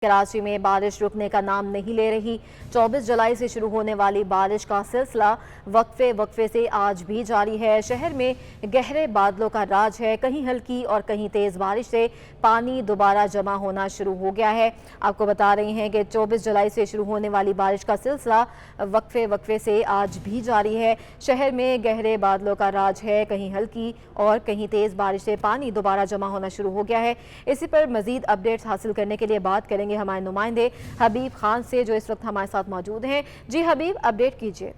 कराची में बारिश रुकने का नाम नहीं ले रही। 24 जुलाई से शुरू होने वाली बारिश का सिलसिला वक्फे से आज भी जारी है। शहर में गहरे बादलों का राज है। कहीं हल्की और कहीं तेज बारिश से पानी दोबारा जमा होना शुरू हो गया है। आपको बता रहे हैं कि 24 जुलाई से शुरू होने वाली बारिश का सिलसिला वक्फे से आज भी जारी है। शहर में गहरे बादलों का राज है। कहीं हल्की और कहीं तेज बारिश से पानी दोबारा जमा होना शुरू हो गया है। इसी पर मजीद अपडेट्स हासिल करने के लिए बात करेंगे हमारे नुमाइंदे हबीब खान से, जो इस वक्त हमारे साथ मौजूद हैं। जी हबीब, अपडेट कीजिए।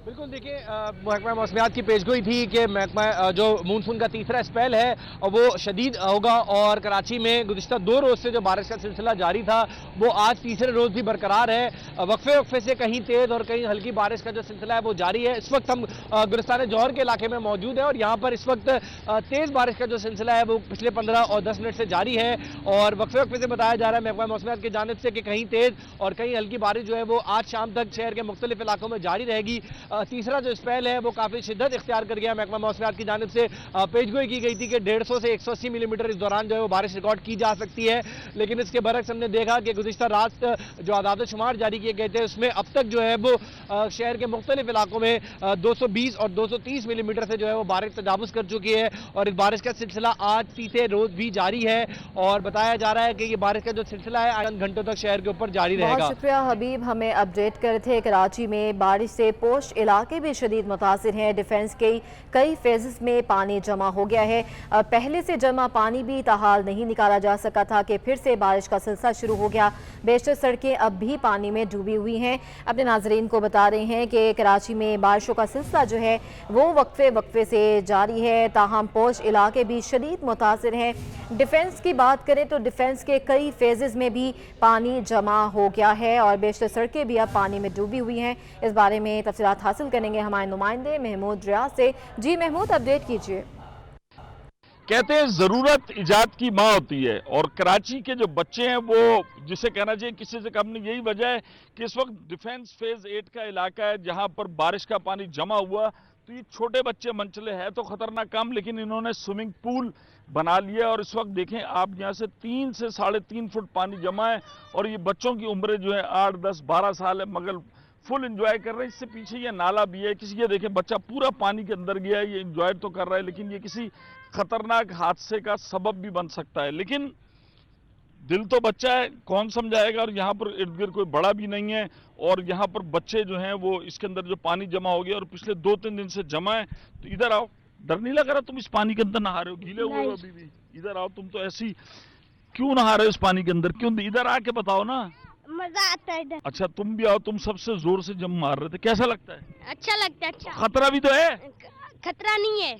बिल्कुल, देखिए महकमा मौसमियात की पेशगोई थी कि महकमा जो मानसून का तीसरा स्पेल है वो शदीद होगा और कराची में गुज़िश्ता 2 रोज़ से जो बारिश का सिलसिला जारी था वो आज तीसरे रोज़ भी बरकरार है। वक्फे से कहीं तेज़ और कहीं हल्की बारिश का जो सिलसिला है वो जारी है। इस वक्त हम गुलिस्तान जौहर के इलाके में मौजूद हैं और यहाँ पर इस वक्त तेज़ बारिश का जो सिलसिला है वो पिछले 15 और 10 मिनट से जारी है और वक्फे से बताया जा रहा है महकमा मौसमियात की जानिब से कि कहीं तेज़ और कहीं हल्की बारिश जो है वो आज शाम तक शहर के मुख्तलिफ इलाकों में जारी रहेगी। तीसरा जो स्पेल है वो काफ़ी शिद्दत इख्तियार कर गया। महकमा मौसमियात की जानिब से पेशगोई की गई थी कि 150 से 180 मिलीमीटर इस दौरान जो है वो बारिश रिकॉर्ड की जा सकती है, लेकिन इसके बरक्स हमने देखा कि गुज़िश्ता रात जो आदाद शुमार जारी किए गए थे उसमें अब तक जो है वो शहर के मुख्तलिफ इलाकों में 220 और 230 मिलीमीटर से जो है वो बारिश तजावुज कर चुकी है और इस बारिश का सिलसिला आज तीसरे रोज भी जारी है और बताया जा रहा है कि ये बारिश का जो सिलसिला है चंद घंटों तक शहर के ऊपर जारी रहेगा। बहुत शुक्रिया हबीब, हमें अपडेट कर थे। कराची में बारिश से पोश इलाके भी शदीद मुतासिर हैं। डिफेंस के कई फेजेस में पानी जमा हो गया है। पहले से जमा पानी भी ताहाल नहीं निकाला जा सका था कि फिर से बारिश का सिलसिला शुरू हो गया। बेशतर सड़कें अब भी पानी में डूबी हुई हैं। अपने नाजरीन को बता रहे हैं कि कराची में बारिशों का सिलसिला जो है वो वक्फे से जारी है, ताहम पोश इलाके भी शदीद मुतासिर हैं। डिफेंस की बात करें तो डिफेंस के कई फेजेस में भी पानी जमा हो गया है और बेशतर सड़कें भी अब पानी में डूबी हुई हैं। इस बारे में तफसीलात हासिल करेंगे हमारे नुमाइंदे महमूद रियाज से। जी महमूद, अपडेट कीजिए। कहते हैं जरूरत इजाद की माँ होती है और कराची के जो बच्चे हैं वो जिसे कहना चाहिए किसी से कम नहीं। यही वजह है कि इस वक्त डिफेंस फेज 8 का इलाका है जहां पर बारिश का पानी जमा हुआ। तो ये छोटे बच्चे मंचले हैं तो खतरनाक कम, लेकिन इन्होंने स्विमिंग पूल बना लिया और इस वक्त देखें आप यहाँ से 3 से 3.5 फुट पानी जमा है और ये बच्चों की उम्र जो है 8, 10, 12 साल है मगर फुल एंजॉय कर रहे हैं। इससे पीछे ये नाला भी है, किसी ये देखें बच्चा पूरा पानी के अंदर गया है, ये एंजॉय तो कर रहा है लेकिन ये किसी खतरनाक हादसे का सबब भी बन सकता है। लेकिन दिल तो बच्चा है, कौन समझाएगा। और यहाँ पर इर्द गिर्द कोई बड़ा भी नहीं है और यहाँ पर बच्चे जो हैं वो इसके अंदर जो पानी जमा हो गया और पिछले 2-3 दिन से जमा है। तो इधर आओ, डर नहीं लग रहा? तुम इस पानी के अंदर नहा रहे हो, गीले हुए हो अभी भी। इधर आओ, तुम तो ऐसी क्यों नहा रहे हो इस पानी के अंदर? क्यों? इधर आके बताओ ना, मजा आता है। अच्छा तुम भी आओ, तुम सबसे जोर से जम मार रहे थे, कैसा लगता है? अच्छा लगता है। अच्छा, खतरा भी तो है? खतरा नहीं है।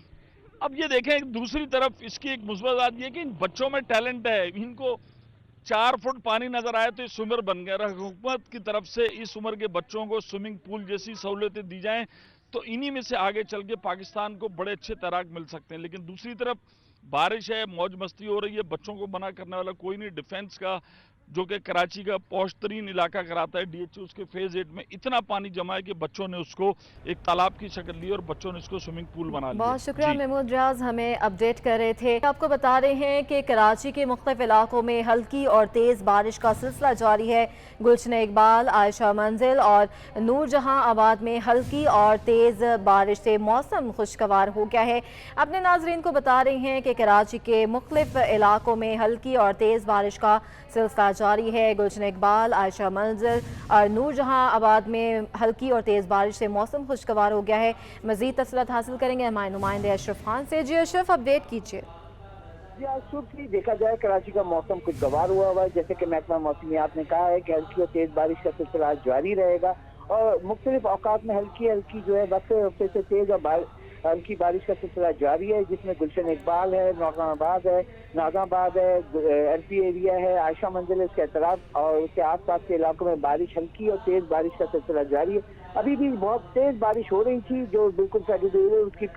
अब ये देखें दूसरी तरफ इसकी एक मुस्बत बात ये कि इन बच्चों में टैलेंट है। इनको 4 फुट पानी नजर आए तो स्विमर बन गया। हुकूमत की तरफ से इस उम्र के बच्चों को स्विमिंग पूल जैसी सहूलतें दी जाएं तो इन्हीं में से आगे चल के पाकिस्तान को बड़े अच्छे तैराक मिल सकते हैं। लेकिन दूसरी तरफ बारिश है, मौज मस्ती हो रही है, बच्चों को मना करने वाला कोई नहीं। डिफेंस का जो कि कराची का पौश तरीन इलाका कराता है DHO, उसके फेज 8 में इतना पानी जमा है कि बच्चों ने उसको एक तालाब की शक्ल ली और बच्चों ने इसको स्विमिंग पूल बना लिया। बहुत शुक्रिया महमूद रियाज, हमें अपडेट कर रहे थे। आपको बता रहे हैं कि कराची के मुख्तलिफ इलाकों में हल्की और तेज़ बारिश का सिलसिला जारी है। गुलशन इकबाल, आयशा मंजिल और नूरजहां आबाद में हल्की और तेज़ बारिश से मौसम खुशगवार हो गया है। अपने नाजरीन को बता रहे हैं कि कराची के मुख्तलिफ इलाकों में हल्की और तेज़ बारिश का सिलसिला जारी है। गुलशन इकबाल, आयशा मंजिल और नूरजहां आबाद में हल्की और तेज़ बारिश से मौसम खुशगवार हो गया है। मज़ीद तफसीलात हासिल करेंगे हमारे नुमाइंदे अशरफ खान से। जी अशरफ, अपडेट कीजिए। जी आज सुबह ही देखा जाए कराची का मौसम खुशगवार हुआ है। जैसे कि महकमा मौसमियात ने कहा है कि हल्की और तेज बारिश का सिलसिला आज जारी रहेगा और मुख्तलिफ औकात में हल्की जो है वक्फे से तेज और हल्की बारिश का सिलसिला जारी है, जिसमें गुलशन इकबाल है, नौजहानाबाद है, नाजाबाद है, MP एरिया है, आयशा मंजिल है, इसके अतराफ और उसके आसपास के इलाकों में बारिश हल्की और तेज बारिश का सिलसिला जारी है। अभी भी बहुत तेज बारिश हो रही थी जो बिल्कुल उसकी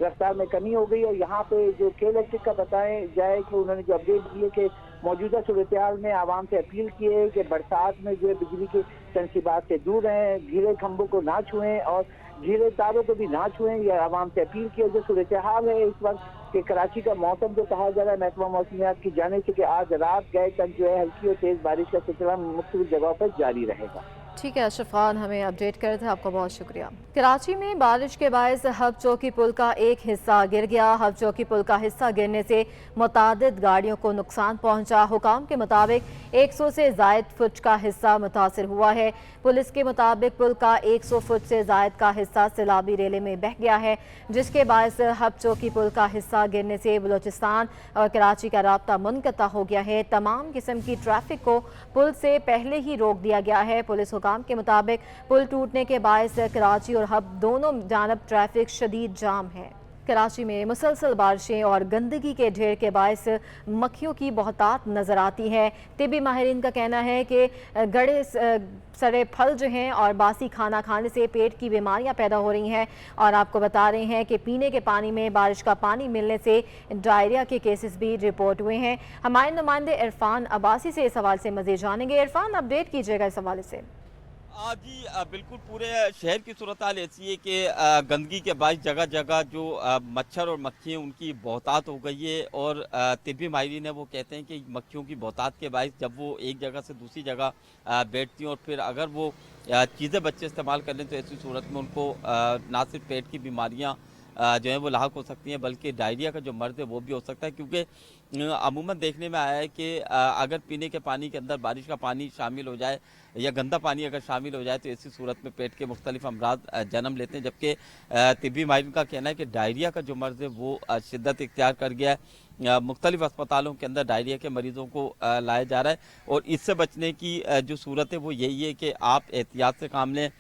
रफ्तार में कमी हो गई। और यहाँ पे जो KELCTRIC का बताया जाए कि उन्होंने जो अपडेट दिए कि मौजूदा सूरत-ए-हाल में आवाम से अपील की है कि बरसात में जो है बिजली के तनसीबात से दूर रहें, गीले खंभों को ना छुएं और गीले तारों को भी ना छुएं, या आवाम से अपील की। जो सूरत हाल है इस वक्त कि कराची का मौसम जो कहा जा रहा है महकमा मौसमियात की जाने से कि आज रात गए तक जो है हल्की और तेज बारिश का सिलसिला मुख्तलिफ जगहों पर जारी रहेगा। ठीक है, अशरफ खान हमें अपडेट कर रहे थे, आपका बहुत शुक्रिया। कराची में बारिश के बायस हब चौकी पुल का एक हिस्सा गिर गया। हब चौकी पुल का हिस्सा गिरने से मुतादिद गाड़ियों को नुकसान पहुंचा। हुकाम के मुताबिक 100 से जायद फुट का हिस्सा मुतासर हुआ है। पुलिस के मुताबिक पुल का 100 फुट से जायद का हिस्सा सैलाबी रेले में बह गया है, जिसके बायस हब चौकी पुल का हिस्सा गिरने से बलूचिस्तान और कराची का राब्ता मुनक़ता हो गया है। तमाम किस्म की ट्रैफिक को पुल से पहले ही रोक दिया गया है। पुलिस हुकाम के मुताबिक पुल टूटने के बायस कराची और हब दोनों जानब ट्रैफिक शदीद जाम है। कराची में मुसलसल बारिशें और गंदगी के ढेर के बायस मक्खियों की बहुतात नज़र आती है। तिबी माहिरीन का कहना है कि गड़े सड़े फल जो हैं और बासी खाना खाने से पेट की बीमारियां पैदा हो रही हैं। और आपको बता रहे हैं कि पीने के पानी में बारिश का पानी मिलने से डायरिया के केसेस भी रिपोर्ट हुए हैं। हमारे नुमाइंदे इरफान अब्बासी से इस हवाले से मज़ीद जानेंगे। इरफान, अपडेट कीजिएगा इस हवाले से। जी बिल्कुल, पूरे शहर की सूरत हाल ऐसी है कि गंदगी के बायस जगह जगह जो मच्छर और मक्खी हैं उनकी बहुतात हो गई है। और तिब्बी माहिरीन है वो कहते हैं कि मक्खियों की बहुतात के बायस जब वो एक जगह से दूसरी जगह बैठती हैं और फिर अगर वो चीज़ें बच्चे इस्तेमाल कर लें तो ऐसी सूरत में उनको ना सिर्फ पेट की बीमारियाँ जो है वो लाहक हो सकती हैं, बल्कि डायरिया का जो मर्ज है वो भी हो सकता है। क्योंकि अमूमन देखने में आया है कि अगर पीने के पानी के अंदर बारिश का पानी शामिल हो जाए या गंदा पानी अगर शामिल हो जाए तो ऐसी सूरत में पेट के मुख्तलिफ अमराज जन्म लेते हैं। जबकि तिब्बी माहिरीन का कहना है कि डायरिया का जो मर्ज है वो शिद्दत इख्तियार कर गया है। मुख्तलिफ अस्पतालों के अंदर डायरिया के मरीजों को लाया जा रहा है और इससे बचने की जो सूरत है वो यही है कि आप एहतियात से काम लें,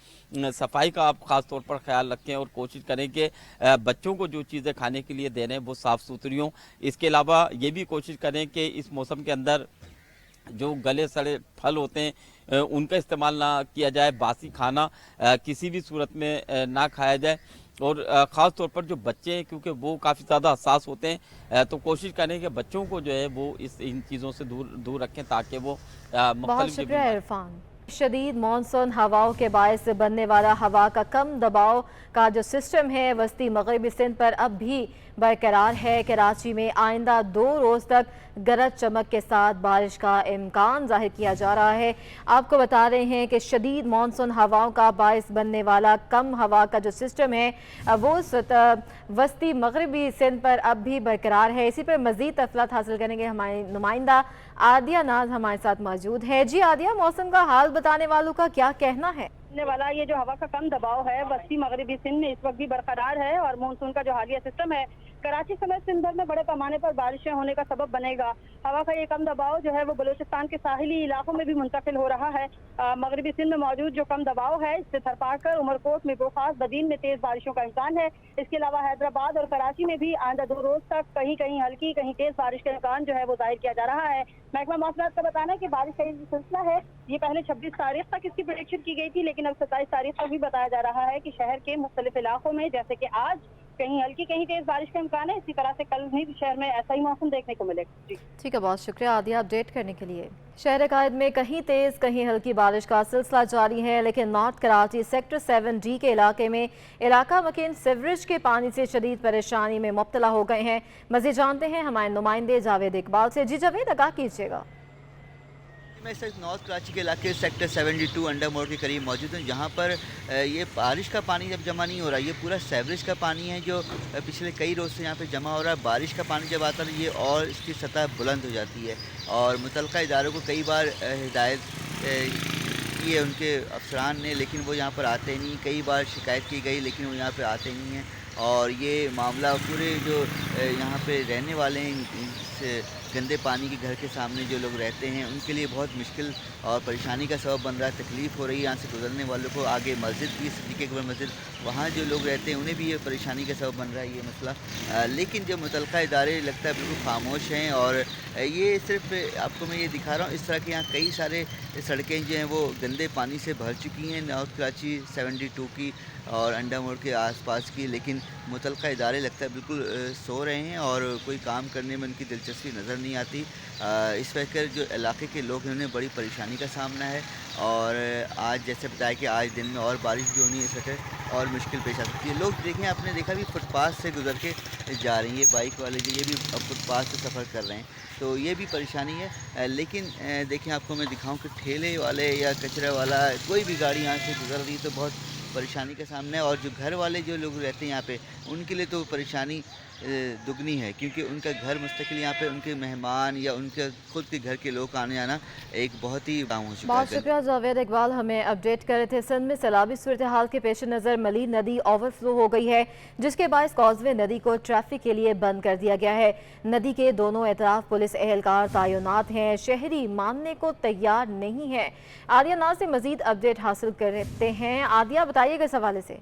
सफाई का आप ख़ास तौर पर ख्याल रखें और कोशिश करें कि बच्चों को जो चीज़ें खाने के लिए दे रहे हैं वो साफ़ सुथरी हों। इसके अलावा ये भी कोशिश करें कि इस मौसम के अंदर जो गले सड़े फल होते हैं उनका इस्तेमाल ना किया जाए, बासी खाना किसी भी सूरत में ना खाया जाए। और ख़ास तौर पर जो बच्चे हैं क्योंकि वो काफ़ी ज़्यादा हसास होते हैं तो कोशिश करें कि बच्चों को जो है वो इन चीज़ों से दूर रखें ताकि वो बहुत शुक्रिया इरफान। शदीद मानसून हवाओं के बायस बनने वाला हवा का कम दबाव का जो सिस्टम है वस्ती मगरबी सिंध पर अब भी बरकरार है। कराची में आइंदा 2 रोज़ तक गरज चमक के साथ बारिश का इम्कान जाहिर किया जा रहा है। आपको बता रहे हैं कि शदीद मानसून हवाओं का बायस बनने वाला कम हवा का जो सिस्टम है वो वस्ती मगरबी सिंध पर अब भी बरकरार है। इसी पर मज़ीद तफसीलात हासिल करेंगे, हमारे नुमाइंदा आदिया नाज हमारे साथ मौजूद है। जी आदिया, मौसम का हाल बताने वालों का क्या कहना है? वाला ये जो हवा का कम दबाव है वस्ती मगरबी सिंध में इस वक्त भी बरकरार है और मानसून का जो हालिया सिस्टम है कराची समेत सिंध भर में बड़े पैमाने पर बारिशें होने का सबब बनेगा। हवा का ये कम दबाव जो है वो बलूचिस्तान के साहिली इलाकों में भी मुंतकिल हो रहा है। मगरबी सिंध में मौजूद जो कम दबाव है इससे थरपाकर, उमरकोट, मिर्गोखास, बदीन में तेज बारिशों का इम्कान है। इसके अलावा हैदराबाद और कराची में भी आइंदा 2 रोज तक कहीं कहीं हल्की कहीं तेज बारिश का इम्कान जो है वो जाहिर किया जा रहा है। महकमा मौसमियात का बताना है कि बारिश का ये सिलसिला है ये पहले 26 तारीख तक इसकी प्रेडिक्शन की गई थी, लेकिन अब 27 तारीख तक भी बताया जा रहा है कि शहर के मुख्तलिफ इलाकों में जैसे कि आज कहीं हल्की कहीं तेज बारिश का इम्कान है। इसी तरह से कल भी शहर में ऐसा ही मौसम देखने को मिलेगा। जी ठीक है, बहुत शुक्रिया आदिया अपडेट करने के लिए। शहर कायद में कहीं तेज कहीं हल्की बारिश का सिलसिला जारी है, लेकिन नॉर्थ कराची सेक्टर 7D के इलाके में इलाका मकीन सीवरेज के पानी से शदीद परेशानी में मुब्तला हो गए हैं। मज़ीद जानते हैं हमारे नुमाइंदे जावेद इकबाल से। जी जावेद, आगाह कीजिएगा। मैं इस नॉर्थ कराची के इलाके सेक्टर 72 अंडर मोड़ के करीब मौजूद हूँ, जहाँ पर ये बारिश का पानी जब जमा नहीं हो रहा, ये पूरा सीवरेज का पानी है जो पिछले कई रोज़ से यहाँ पे जमा हो रहा है। बारिश का पानी जब आता है ये और इसकी सतह बुलंद हो जाती है और मुतल्लिका इदारों को कई बार हिदायत की है उनके अफसरान ने, लेकिन वो यहाँ पर आते नहीं। कई बार शिकायत की गई लेकिन वो यहाँ पर आते नहीं हैं और ये मामला पूरे जो यहाँ पे रहने वाले हैं इस गंदे पानी के घर के सामने जो लोग रहते हैं उनके लिए बहुत मुश्किल और परेशानी का सबब बन रहा है। तकलीफ़ हो रही है यहाँ से गुजरने वालों को। आगे मस्जिद भी, सिद्दीक़ अकबर मस्जिद, वहाँ जो लोग रहते हैं उन्हें भी ये परेशानी का सबब बन रहा है ये मसला। लेकिन जो मुतल्लिका इदारे लगता है बिल्कुल खामोश हैं और ये सिर्फ आपको मैं ये दिखा रहा हूँ इस तरह के यहाँ कई सारे सड़कें जो हैं वो गंदे पानी से भर चुकी हैं नॉर्थ कराची 72 की और अंडर मोड़ के आसपास की, लेकिन मुतल्लिका इदारे लगता है बिल्कुल सो रहे हैं और कोई काम करने में उनकी दिलचस्पी नज़र नहीं आती। इस वजह जो इलाके के लोग हैं उन्हें बड़ी परेशानी का सामना है और आज जैसे बताया कि आज दिन में और बारिश भी होनी है सेक्टर और मुश्किल पेश आ सकती है। लोग देखें, आपने देखा भी फुटपाथ से गुजर के जा रही हैं, ये बाइक वाले जो ये भी फुटपाथ से सफ़र कर रहे हैं, तो ये भी परेशानी है। लेकिन देखें, आपको मैं दिखाऊं कि ठेले वाले या कचरा वाला कोई भी गाड़ी यहाँ से गुजर रही है तो बहुत परेशानी के सामने है। और जो घर वाले जो लोग रहते हैं यहाँ पे, उनके लिए तो परेशानी दुगनी है, क्योंकि उनका घर मुस्तकिल यहाँ पे उनके मेहमान या उनके खुद के घर के लोग आने जाना एक बहुत ही काम हो चुका बहुत है। शुक्रिया जावेद इकबाल, हमें अपडेट कर रहे थे। सिंध में सैलाबी सूरत हाल के पेश नज़र मलीर नदी ओवरफ्लो हो गई है, जिसके बायस कॉजवे नदी को ट्रैफिक के लिए बंद कर दिया गया है। नदी के दोनों एतराफ पुलिस एहलकार तैनात हैं, शहरी मानने को तैयार नहीं है। आदिया नाज से मजीद अपडेट हासिल करते हैं। आदिया, बताइएगा इस हवाले से।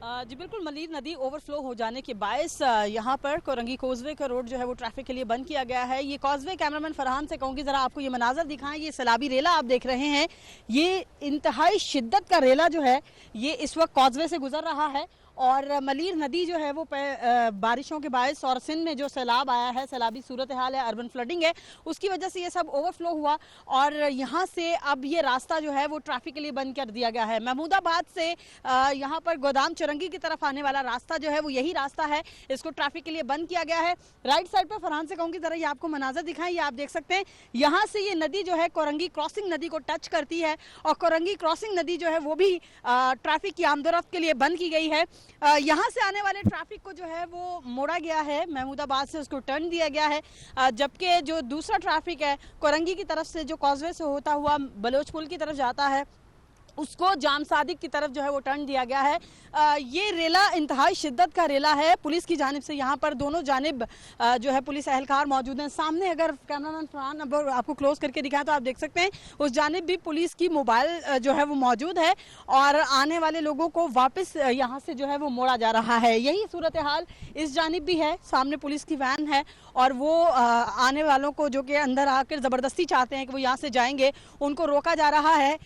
जी बिल्कुल, मलीर नदी ओवरफ्लो हो जाने के बायस यहाँ पर कोरंगी कॉजवे का रोड जो है वो ट्रैफिक के लिए बंद किया गया है। ये कॉजवे, कैमरामैन फरहान से कहूँगी ज़रा आपको ये मनाजर दिखाएं। ये सैलाबी रेला आप देख रहे हैं, ये इंतहाई शिद्दत का रेला जो है ये इस वक्त कॉजवे से गुजर रहा है। और मलीर नदी जो है वो बारिशों के बायस और सिंध में जो सैलाब आया है, सैलाबी सूरत हाल है, अर्बन फ्लडिंग है, उसकी वजह से ये सब ओवरफ्लो हुआ और यहाँ से अब ये रास्ता जो है वो ट्रैफिक के लिए बंद कर दिया गया है। महमूदाबाद से यहाँ पर गोदाम चुरंगी की तरफ आने वाला रास्ता जो है वो यही रास्ता है, इसको ट्रैफिक के लिए बंद किया गया है। राइट साइड पर फरहान से कहूँगी ज़रा ये आपको मनाजर दिखाएं। ये आप देख सकते हैं, यहाँ से ये नदी जो है कोरंगी क्रॉसिंग नदी को टच करती है और कोरंगी क्रॉसिंग नदी जो है वो भी ट्रैफिक की आमदोरफ्त के लिए बंद की गई है। यहाँ से आने वाले ट्रैफिक को जो है वो मोड़ा गया है, महमूदाबाद से उसको टर्न दिया गया है, जबकि जो दूसरा ट्रैफिक है कोरंगी की तरफ से जो कॉजवे से होता हुआ बलोच पुल की तरफ जाता है, उसको जाम सादिक की तरफ जो है वो टर्न दिया गया है। ये रेला इंतहाई शिद्दत का रेला है। पुलिस की जानिब से यहाँ पर दोनों जानिब जो है पुलिस एहलकार मौजूद हैं। सामने अगर कैमरामैन फरहान अब आपको क्लोज करके दिखाएं तो आप देख सकते हैं उस जानिब भी पुलिस की मोबाइल जो है वो मौजूद है और आने वाले लोगों को वापस यहाँ से जो है वो मोड़ा जा रहा है। यही सूरत हाल इस जानिब भी है, सामने पुलिस की वैन है और वो आने वालों को जो कि अंदर आकर ज़बरदस्ती चाहते हैं कि वो यहाँ से जाएंगे, उनको रोका जा रहा है।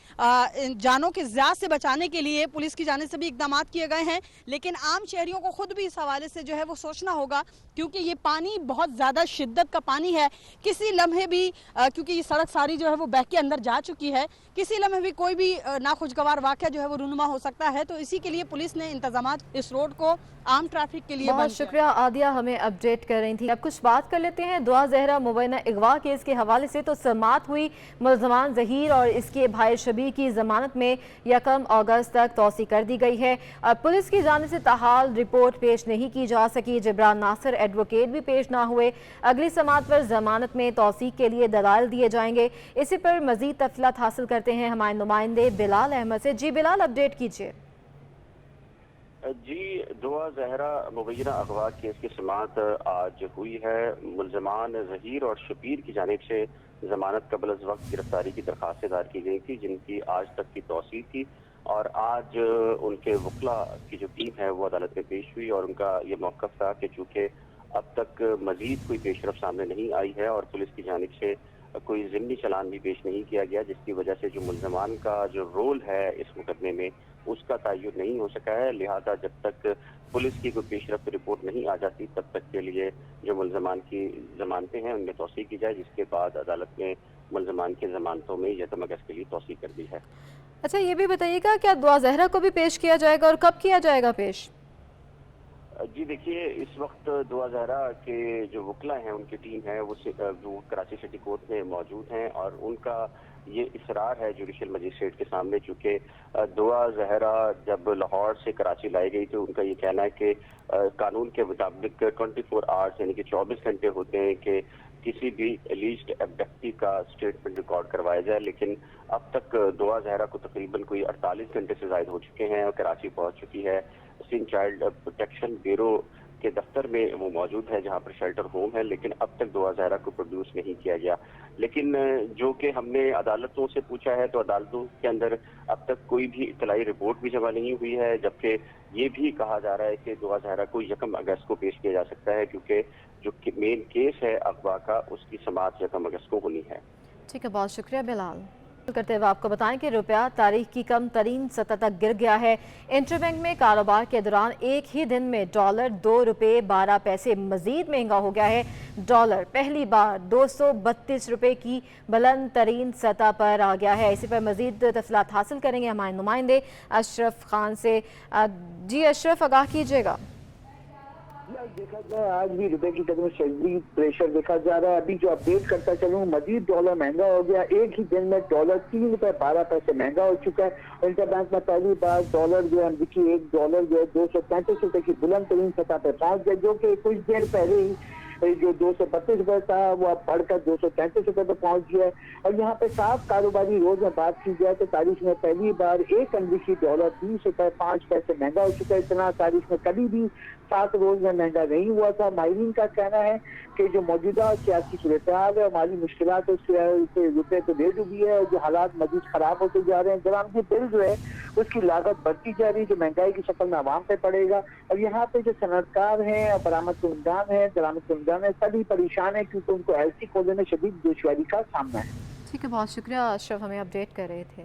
जानों के ज़िया से बचाने के लिए पुलिस की जानिब से भी इक़दाम किए गए हैं, लेकिन आम शहरियों को खुद भी इस हवाले से जो है वो सोचना होगा, क्योंकि ये पानी बहुत ज़्यादा शिद्दत का पानी है। किसी लम्हे भी क्योंकि ये सड़क सारी जो है वो बह के अंदर जा चुकी है, किसी लम्हे भी कोई भी नाखुशगवार वाक़या जो है वो रूनुमा हो सकता है। तो इसी के लिए पुलिस ने इंतजामात इस रोड को आम ट्रैफिक के लिए बहुत शुक्रिया आदिया, हमें अपडेट कर रही थी। अब कुछ बात कर लेते हैं दुआ जहरा मुबैना अगवा केस के हवाले से। तो समाअत हुई, मुलजमान ज़हीर और इसके भाई शबीर की जमानत में 1 अगस्त तक तौसी कर दी गई है। पुलिस की जानिब से ताहाल रिपोर्ट पेश नहीं की जा सकी। जिब्रान नासिर एडवोकेट भी पेश ना हुए। अगली समाअत पर जमानत में तौसीक के लिए दलाइल दिए जाएंगे। इसी पर मजीद तफसीलात हासिल करते हैं हमारे नुमाइंदे बिलाल अहमद से। जी बिलाल, अपडेट कीजिए। जी, दुआ जहरा मुबैना अगवा केस की समाअत आज हुई है। मुलजमान ज़हीर और शबीर की जानिब से जमानत कबल अज़ वक्त गिरफ्तारी की दरख्वास्तें दायर की गई थी, जिनकी आज तक की तौसीक थी और आज उनके वकला की जो टीम है वो अदालत में पेश हुई और उनका ये मौक़िफ़ था कि चूँकि अब तक मज़ीद कोई पेशरफ सामने नहीं आई है और पुलिस की जानिब से कोई ज़िमनी चलान भी पेश नहीं किया गया, जिसकी वजह से जो मुलजमान का जो रोल है इस मुकदमे में उसका तयन नहीं हो सका है। लिहाजा जब तक पुलिस की कोई पेशरफ रिपोर्ट नहीं आ जाती तब तक के लिए जो मुलजमान की जमानतें हैं उनमें तौसीक की जाए, जिसके बाद अदालत ने मुलजमान की जमानतों में 1 अगस्त के लिए तौसीक कर दी है। अच्छा, ये भी बताइएगा क्या दुआ जहरा को भी पेश किया जाएगा और कब किया जाएगा पेश? जी देखिए, इस वक्त दुआ जहरा के जो वकला हैं उनकी टीम है वो कराची सिटी कोर्ट में मौजूद हैं और उनका ये इसरार है जुडिशल मजिस्ट्रेट के सामने, चूँकि दुआ जहरा जब लाहौर से कराची लाई गई तो उनका ये कहना है कि कानून के मुताबिक 24 आवर्स यानी कि 24 घंटे होते हैं कि किसी भी एलिज्ड अबडक्टी का स्टेटमेंट रिकॉर्ड करवाया जाए, लेकिन अब तक दुआ जहरा को तकरीबन कोई 48 घंटे से ज़ायद हो चुके हैं और कराची पहुंच चुकी है। सिंध चाइल्ड प्रोटेक्शन ब्यूरो के दफ्तर में वो मौजूद है जहां पर शेल्टर होम है, लेकिन अब तक दुआ जहरा को प्रोड्यूस नहीं किया गया। लेकिन जो कि हमने अदालतों से पूछा है तो अदालतों के अंदर अब तक कोई भी इतलाई रिपोर्ट भी जमा नहीं हुई है, जबकि ये भी कहा जा रहा है कि दुआ जहरा को 1 अगस्त को पेश किया जा सकता है, क्योंकि जो मेन केस है अगवा का उसकी समाअत 1 अगस्त को होनी है। ठीक है, बहुत शुक्रिया बिलाल। करते हुए आपको बताएं कि रुपया तारीख की कम तरीन सतह तक गिर गया है। इंटरबैंक में कारोबार के दौरान एक ही दिन में डॉलर 2 रुपये 12 पैसे मजीद महंगा हो गया है। डॉलर पहली बार 232 रुपये की बुलंद तरीन सतह पर आ गया है। इसी पर मजीद तफसीलात हासिल करेंगे हमारे नुमाइंदे अशरफ खान से। जी अशरफ, आगाह कीजिएगा। देखा जाए आज भी रुपए की कदर में शदीद प्रेशर देखा जा रहा है। अभी जो अपडेट करता चलूँ, मजीद डॉलर महंगा हो गया। एक ही दिन में डॉलर 3 रुपए 12 पैसे महंगा हो चुका है। इंटरबैंक में पहली बार डॉलर जो है देखिए 1 डॉलर जो है 235 रुपए की बुलंद तरीन सतह पर पहुंच गया, जो कि कुछ देर पहले ही जो 232 रुपए था वो अब बढ़कर 233 रुपए पर पहुंच गया है। और यहाँ पे साफ कारोबारी रोज में बात की जाए तो तारीख में पहली बार एक अमरीकी डॉलर 20 रुपए 5 पैसे महंगा हो चुका है। इतना तारीख में कभी भी 7 रोज में महंगा नहीं हुआ था। माहिरीन का कहना है कि जो मौजूदा सियासी सूरत हाल है, माली मुश्किलात उससे रुपये तो दे डूबी है, जो हालात मजीद खराब होते जा रहे हैं। दरामदी बिल जो है उसकी लागत बढ़ती जा रही है, जो महंगाई की शक्ल में आवाम पे पड़ेगा। और यहाँ पे जो सनतकार हैं, बरामद कुंदान है, दरामद कुंदान है, सभी परेशान है क्योंकि उनको एलसी खोलने में शदीद दुश्वारी का सामना है। ठीक है, बहुत शुक्रिया अशरफ, हमें अपडेट कर रहे थे।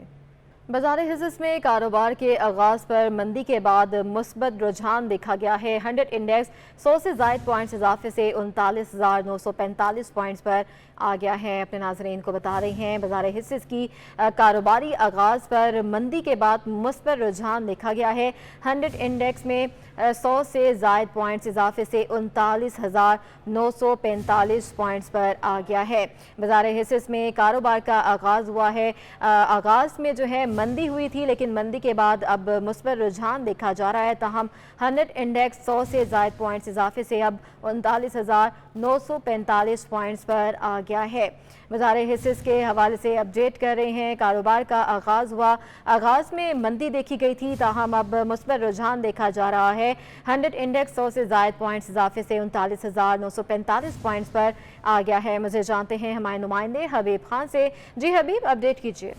बाजार हिस्स में कारोबार के आगाज़ पर मंदी के बाद मुस्बत रुझान देखा गया है। 100 इंडेक्स 100 से ज़ायद पॉइंट्स इजाफे से 39,945 पॉइंट्स पर आ गया है। अपने नाज़रीन को बता रही हैं बाजार हिस्स की कारोबारी आगाज़ पर मंदी के बाद मुस्बत रुझान देखा गया है। 100 इंडेक्स में 100 से ज़ायद पॉइंट्स इजाफे से 39,945 पॉइंट्स पर आ गया है। बाजार हिस्स में कारोबार का आगाज़ हुआ है। आगाज़ में जो है मंदी हुई थी, लेकिन मंदी के बाद अब मुस्बत रुझान देखा जा रहा है। ताहम 100 इंडेक्स 100 से ज़ायद पॉइंट्स इजाफे से अब 39,945 पॉइंट्स पर आ गया है। बाजार हिस्स के हवाले से अपडेट कर रहे हैं। कारोबार का आगाज़ हुआ, आगाज़ में मंदी देखी गई थी, ताहम अब मुस्बत रुझान देखा जा रहा है। 100 इंडेक्स 100 से ज़ायद पॉइंट्स इजाफे से 39,945 पॉइंट्स पर आ गया है। मुझे जानते हैं हमारे नुमाइंदे हबीब खान से। जी हबीब, अपडेट कीजिए।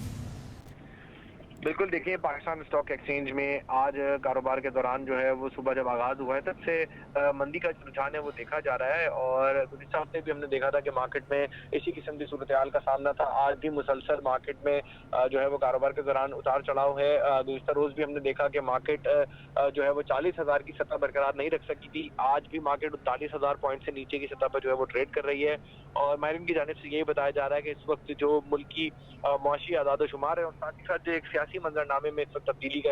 बिल्कुल, देखिए पाकिस्तान स्टॉक एक्सचेंज में आज कारोबार के दौरान जो है वो सुबह जब आगाज हुआ है तब से मंदी का रुझान है वो देखा जा रहा है। और गुज़िश्ता हफ्ते भी हमने देखा था कि मार्केट में इसी किस्म की सूरत हाल का सामना था। आज भी मुसलसल मार्केट में जो है वो कारोबार के दौरान उतार चढ़ाव है। गुज़िश्ता रोज भी हमने देखा कि मार्केट जो है वो 40,000 की सतह बरकरार नहीं रख सकी थी। आज भी मार्केट 39,000 पॉइंट से नीचे की सतह पर जो है वो ट्रेड कर रही है। और माहिरीन की जानिब से यही बताया जा रहा है कि इस वक्त जो मुल्क की मुआशी आदाद शुमार है और साथ ही साथ जो एक सियासी मंजरनामे में इस वक्त तब्दीली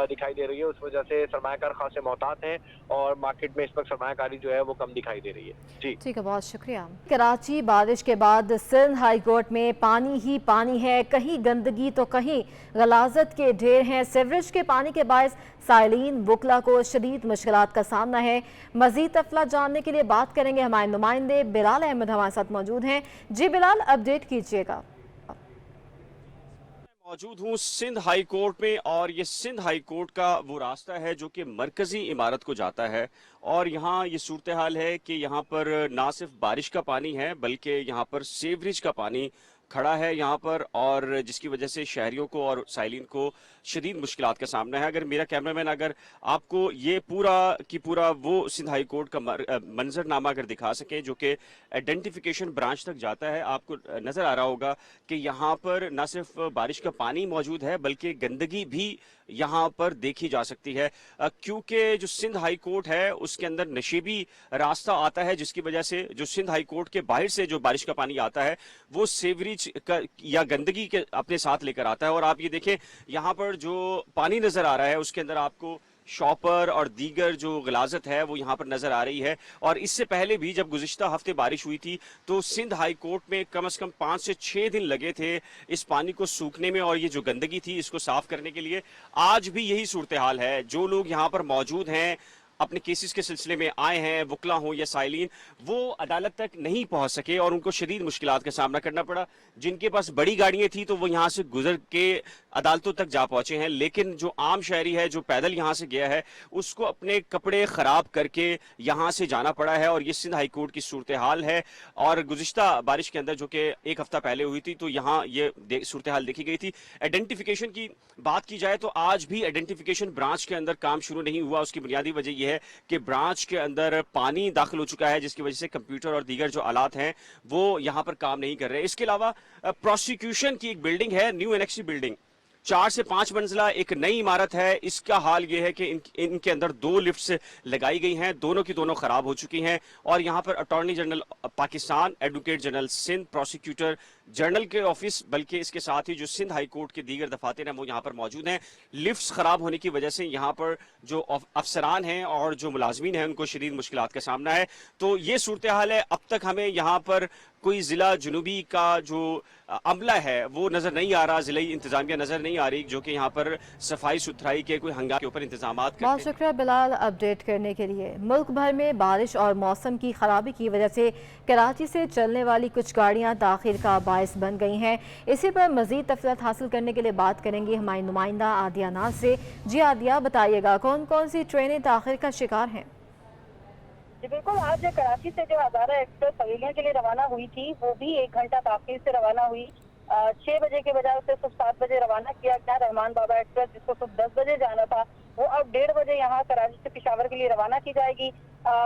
दिखाई दे रही है, उस वजह से सरमायाकार खासे मोहतात हैं और मार्केट में इस वक्त सरमायाकारी जो है वो कम दिखाई दे रही है। जी ठीक है, बहुत शुक्रिया। कराची बारिश के बाद सिंध हाई कोर्ट में पानी ही पानी है। कहीं गंदगी तो कहीं गलाजत के ढेर हैं। सीवरेज के पानी के बायस साइलिन वुकला को शदीद मुश्किलात का सामना है। मजीद तफला जानने के लिए बात करेंगे हमारे नुमाइंदे बिलाल अहमद हमारे साथ मौजूद हैं। जी बिलाल, अपडेट कीजिएगा। मौजूद हूँ सिंध हाई कोर्ट में और ये सिंध हाई कोर्ट का वो रास्ता है जो कि मरकजी इमारत को जाता है। और यहाँ ये सूरत हाल है कि यहाँ पर ना सिर्फ बारिश का पानी है बल्कि यहाँ पर सीवरेज का पानी खड़ा है यहाँ पर, और जिसकी वजह से शहरियों को और साइलिन को शदीद मुश्किलात का सामना है। अगर मेरा कैमरामैन अगर आपको ये पूरा की पूरा वो सिंध हाई कोर्ट का मंजरनामा अगर दिखा सके जो कि आइडेंटिफिकेशन ब्रांच तक जाता है, आपको नज़र आ रहा होगा कि यहाँ पर न सिर्फ बारिश का पानी मौजूद है बल्कि गंदगी भी यहाँ पर देखी जा सकती है, क्योंकि जो सिंध हाई कोर्ट है उसके अंदर नशेबी रास्ता आता है, जिसकी वजह से जो सिंध हाई कोर्ट के बाहर से जो बारिश का पानी आता है वो सीवरेज का या गंदगी के अपने साथ लेकर आता है। और आप ये देखें यहाँ पर जो पानी नजर आ रहा है उसके अंदर आपको शॉपर और दीगर जो गलाजत है वो यहाँ पर नजर आ रही है। और इससे पहले भी जब गुज़िश्ता हफ्ते बारिश हुई थी तो सिंध हाई कोर्ट में कम से कम 5 से 6 दिन लगे थे इस पानी को सूखने में और ये जो गंदगी थी इसको साफ करने के लिए। आज भी यही सूरत हाल है। जो लोग यहाँ पर मौजूद हैं अपने केसेस के सिलसिले में आए हैं, वुकला हो या साइलिन, वो अदालत तक नहीं पहुंच सके और उनको शदीद मुश्किलात का सामना करना पड़ा। जिनके पास बड़ी गाड़ियां थी तो वो यहाँ से गुजर के अदालतों तक जा पहुंचे हैं, लेकिन जो आम शहरी है जो पैदल यहाँ से गया है उसको अपने कपड़े खराब करके यहाँ से जाना पड़ा है। और ये सिंध हाई कोर्ट की सूरत हाल है। और गुज़िश्ता बारिश के अंदर जो कि एक हफ्ता पहले हुई थी तो यहाँ ये सूरत हाल देखी गई थी। आइडेंटिफिकेशन की बात की जाए तो आज भी आइडेंटिफिकेशन ब्रांच के अंदर काम शुरू नहीं हुआ। उसकी बुनियादी वजह यह یہ ہے کہ برانچ کے اندر پانی داخل ہو چکا ہے، جس کی وجہ سے کمپیوٹر اور دیگر جو آلات ہیں وہ یہاں پر کام نہیں کر رہے۔ اس کے علاوہ پروسیکیوشن کی ایک بلڈنگ ہے، نیو انیکسی بلڈنگ، 4 سے 5 منزلہ ایک نئی عمارت ہے۔ اس کا حال یہ ہے کہ ان کے اندر 2 لفٹس لگائی گئی ہیں، دونوں کی دونوں خراب ہو چکی ہیں، اور یہاں پر attorney general Pakistan, advocate general Sindh, prosecutor general کے آفس، بلکہ اس کے ساتھ ہی جو سندھ ہائی کورٹ کے دیگر دفاتر ہیں وہ یہاں پر موجود ہیں۔ لفٹس خراب ہونے کی وجہ سے یہاں پر جو افسران ہیں اور جو ملازمین ہیں ان کو شدید مشکلات کا سامنا ہے۔ تو یہ صورتحال ہے۔ اب تک ہمیں یہاں پر کوئی ضلع جنوبی کا جو عملہ ہے وہ نظر نہیں آ رہا، ضلعی انتظامیہ نظر نہیں آ رہی جو کہ یہاں پر صفائی ستھرائی کے کوئی ہنگامے کے اوپر انتظامات کرتے ہیں۔ بہت شکریہ بلال اپڈیٹ کرنے کے لیے۔ ملک بھر میں بارش اور موسم کی خرابی کی وجہ سے کراچی سے چلنے والی کچھ گاڑیاں تاخیر کا باعث بن گئی ہیں۔ اسی پر مزید تفصیلات حاصل کرنے کے لیے بات کریں گے ہماری نمائندہ عادیہ ناز سے۔ جی عادیہ، بتائیے گا کون کون سی ٹرینیں تاخیر کا شکار ہیں؟ جی بالکل، آج کراچی سے جو ہزارہ ایکسپریس پویلین کے لیے روانہ ہوئی تھی وہ بھی 1 گھنٹہ تاخیر سے روانہ ہوئی۔ 6 بجے کے بجائے اسے صبح 7 بجے روانہ کیا گیا۔ رحمان بابا ایکسپریس جس کو صبح 10 بجے جانا تھا وہ اب 1:30 بجے یہاں کراچی سے پشاور کے لیے روانہ کی جائے گی۔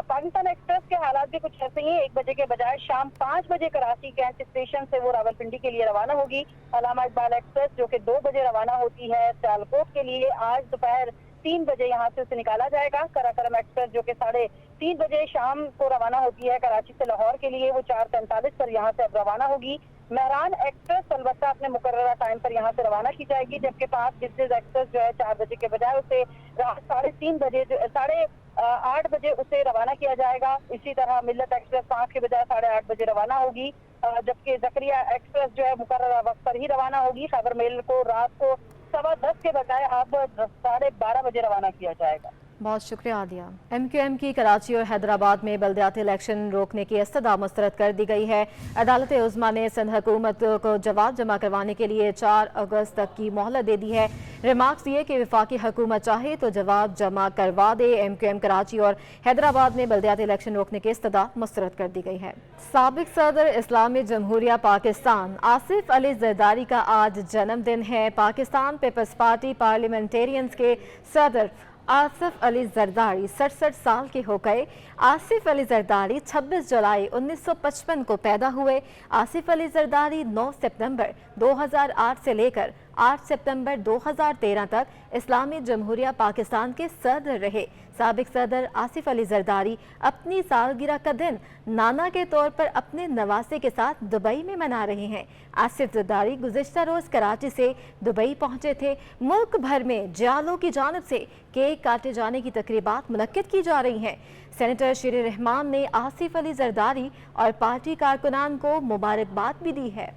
پاکستان ایکسپریس کے حالات بھی کچھ ایسے ہی ہیں۔ 1 بجے کے بجائے شام 5 بجے کراچی کینٹ اسٹیشن سے وہ راولپنڈی کے لیے روانہ ہوگی۔ علامہ اقبال ایکسپریس جو کہ 2 بجے روانہ ہوتی ہے سیالکوٹ کے لیے، آج دوپہر 3 بجے یہاں سے اسے نکالا جائے گا۔ قراقرم ایکسپریس جو کہ 3:30 بجے شام کو روانہ ہوتی ہے کراچی سے لاہور کے لیے، وہ 4:45 پر یہاں سے اب روانہ ہوگی۔ مہران ایکسپریس البتہ اپنے مقررہ ٹائم پر یہاں سے روانہ کی جائے گی، جبکہ 5 بزنس ایکسپریس جو ہے 4 بجے کے بجائے اسے رات 8:30 بجے اسے روانہ کیا جائے گا۔ اسی طرح ملت ایکسپریس 5 کے بجائے 8:30 بجے روانہ ہوگی، جبکہ زکریا ایکسپریس جو ہے مقررہ وقت پر ہی روانہ ہوگی۔ خیبر میل کو رات کو 10:15 کے بجائے اب 12:30 بجے روانہ کیا جائے گا۔ بہت شکریہ عادیہ۔ ایم کیو ایم کی کراچی اور حیدرآباد میں بلدیاتی الیکشن روکنے کی استدعا مسترد کر دی گئی ہے۔ عدالت عظمیٰ نے سندھ حکومت کو جواب جمع کروانے کے لیے 4 اگست تک کی مہلت دے دی ہے۔ ریمارکس یہ کہ وفاقی حکومت چاہے تو جواب جمع کروا دے۔ ایم کیو ایم کراچی اور حیدرآباد میں بلدیاتی الیکشن روکنے کی استدعا مسترد کر دی گئی ہے۔ سابق صدر اسلامی جمہوریہ پاکستان آصف علی زرداری کا آج جنم دن ہے۔ پاکستان پیپلز پارٹی پارلیمنٹیرینز کے صدر آصف علی زرداری 67 سال کے ہو گئے۔ آصف علی زرداری 26 جولائی 1955 کو پیدا ہوئے۔ آصف علی زرداری 9 ستمبر 2008 سے لے کر 8 ستمبر 2013 تک اسلامی جمہوریہ پاکستان کے صدر رہے۔ سابق صدر آصف علی زرداری اپنی سالگرہ کا دن نانا کے طور پر اپنے نواسے کے ساتھ دبئی میں منا رہے ہیں۔ آصف زرداری گزشتہ روز کراچی سے دبئی پہنچے تھے۔ ملک بھر میں جالوں کی جانب سے کیک کاٹے جانے کی تقریبات منعقد کی جا رہی ہیں۔ سینیٹر شیر رحمان نے آصف علی زرداری اور پارٹی کارکنان کو مبارکباد بھی دی ہے۔